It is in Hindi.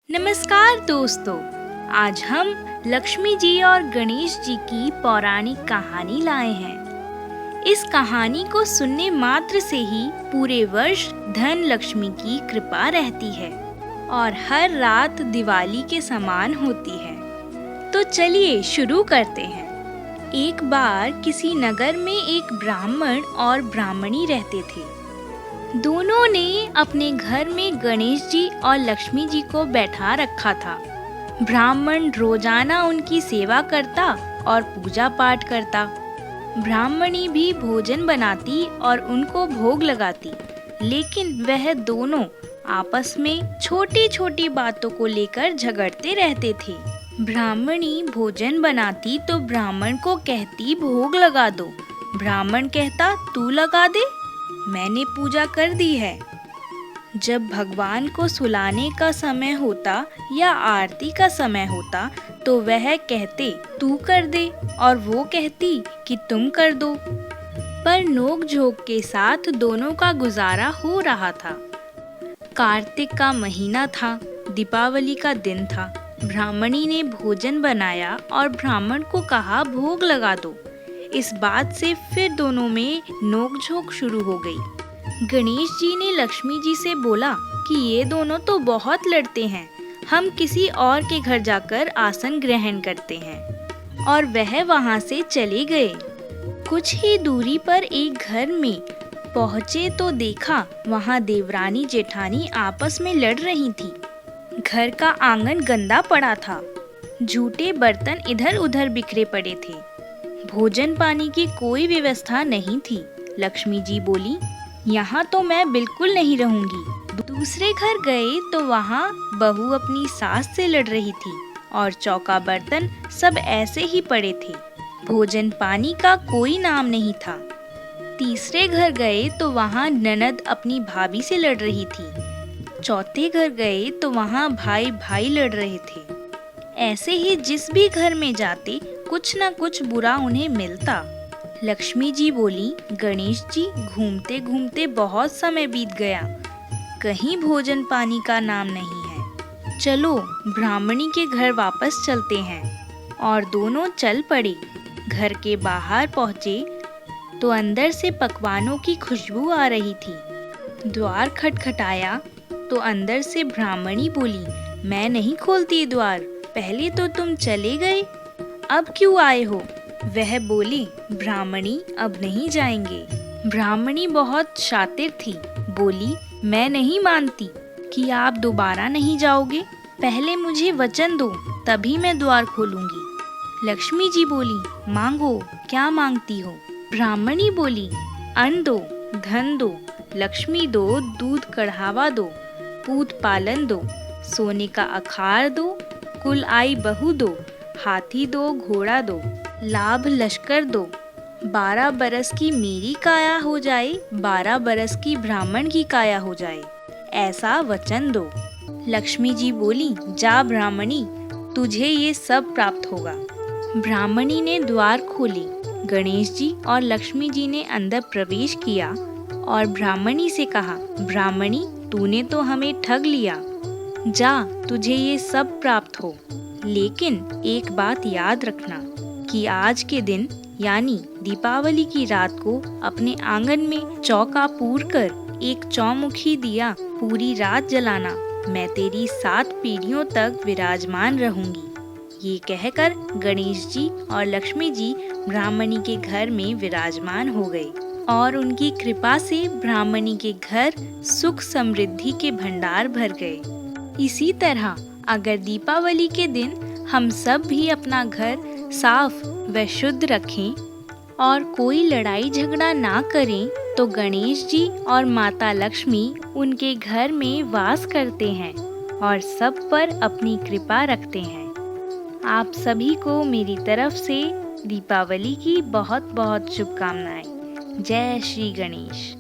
नमस्कार दोस्तों, आज हम लक्ष्मी जी और गणेश जी की पौराणिक कहानी लाए हैं। इस कहानी को सुनने मात्र से ही पूरे वर्ष धन लक्ष्मी की कृपा रहती है और हर रात दिवाली के समान होती है। तो चलिए शुरू करते हैं। एक बार किसी नगर में एक ब्राह्मण और ब्राह्मणी रहते थे। दोनों ने अपने घर में गणेश जी और लक्ष्मी जी को बैठा रखा था। ब्राह्मण रोजाना उनकी सेवा करता और पूजा पाठ करता। ब्राह्मणी भी भोजन बनाती और उनको भोग लगाती, लेकिन वह दोनों आपस में छोटी छोटी बातों को लेकर झगड़ते रहते थे। ब्राह्मणी भोजन बनाती तो ब्राह्मण को कहती भोग लगा दो। ब्राह्मण कहता तू लगा दे, मैंने पूजा कर दी है। जब भगवान को सुलाने का समय होता या आरती का समय होता तो वह कहते तू कर दे और वो कहती कि तुम कर दो। पर नोक झोंक के साथ दोनों का गुजारा हो रहा था। कार्तिक का महीना था, दीपावली का दिन था। ब्राह्मणी ने भोजन बनाया और ब्राह्मण को कहा भोग लगा दो। इस बात से फिर दोनों में नोकझोंक शुरू हो गई। गणेश जी ने लक्ष्मी जी से बोला कि ये दोनों तो बहुत लड़ते हैं, हम किसी और के घर जाकर आसन ग्रहण करते हैं। और वह वहां से चले गए। कुछ ही दूरी पर एक घर में पहुंचे तो देखा वहां देवरानी जेठानी आपस में लड़ रही थी। घर का आंगन गंदा पड़ा था, जूठे बर्तन इधर उधर बिखरे पड़े थे। भोजन पानी की कोई व्यवस्था नहीं थी। लक्ष्मी जी बोली, यहाँ तो मैं बिल्कुल नहीं रहूंगी। दूसरे घर गए तो वहाँ बहू अपनी सास से लड़ रही थी और चौका बर्तन सब ऐसे ही पड़े थे। भोजन पानी का कोई नाम नहीं था। तीसरे घर गए तो वहाँ ननद अपनी भाभी से लड़ रही थी। चौथे घर गए तो वहाँ भाई भाई लड़ रहे थे। ऐसे ही जिस भी घर में जाते कुछ न कुछ बुरा उन्हें मिलता। लक्ष्मी जी बोली, गणेश जी घूमते घूमते बहुत समय बीत गया, कहीं भोजन पानी का नाम नहीं है। चलो ब्राह्मणी के घर वापस चलते हैं। और दोनों चल पड़े। घर के बाहर पहुँचे तो अंदर से पकवानों की खुशबू आ रही थी। द्वार खटखटाया तो अंदर से ब्राह्मणी बोली, मैं नहीं खोलती द्वार, पहले तो तुम चले गए, अब क्यों आए हो? वह बोली, ब्राह्मणी अब नहीं जाएंगे। ब्राह्मणी बहुत शातिर थी, बोली, मैं नहीं मानती कि आप दोबारा नहीं जाओगे, पहले मुझे वचन दो तभी मैं द्वार खोलूंगी। लक्ष्मी जी बोली, मांगो, क्या मांगती हो? ब्राह्मणी बोली, अन्न दो, धन दो, लक्ष्मी दो, दूध कढ़ावा दो, पूत पालन दो, सोने का अखार दो, कुल आई बहू दो, हाथी दो, घोड़ा दो, लाभ लश्कर दो, 12 बरस की मेरी काया हो जाए, 12 बरस की ब्राह्मण की काया हो जाए, ऐसा वचन दो। लक्ष्मी जी बोली, जा ब्राह्मणी, तुझे ये सब प्राप्त होगा। ब्राह्मणी ने द्वार खोले। गणेश जी और लक्ष्मी जी ने अंदर प्रवेश किया और ब्राह्मणी से कहा, ब्राह्मणी तूने तो हमें ठग लिया, जा तुझे ये सब प्राप्त हो। लेकिन एक बात याद रखना कि आज के दिन यानी दीपावली की रात को अपने आंगन में चौका पूर कर एक चौमुखी दिया पूरी रात जलाना। मैं तेरी 7 पीढ़ियों तक विराजमान रहूंगी। ये कहकर गणेश जी और लक्ष्मी जी ब्राह्मणी के घर में विराजमान हो गए और उनकी कृपा से ब्राह्मणी के घर सुख समृद्धि के भंडार भर गए। इसी तरह अगर दीपावली के दिन हम सब भी अपना घर साफ व शुद्ध रखें और कोई लड़ाई झगड़ा ना करें तो गणेश जी और माता लक्ष्मी उनके घर में वास करते हैं और सब पर अपनी कृपा रखते हैं। आप सभी को मेरी तरफ से दीपावली की बहुत बहुत शुभकामनाएं। जय श्री गणेश।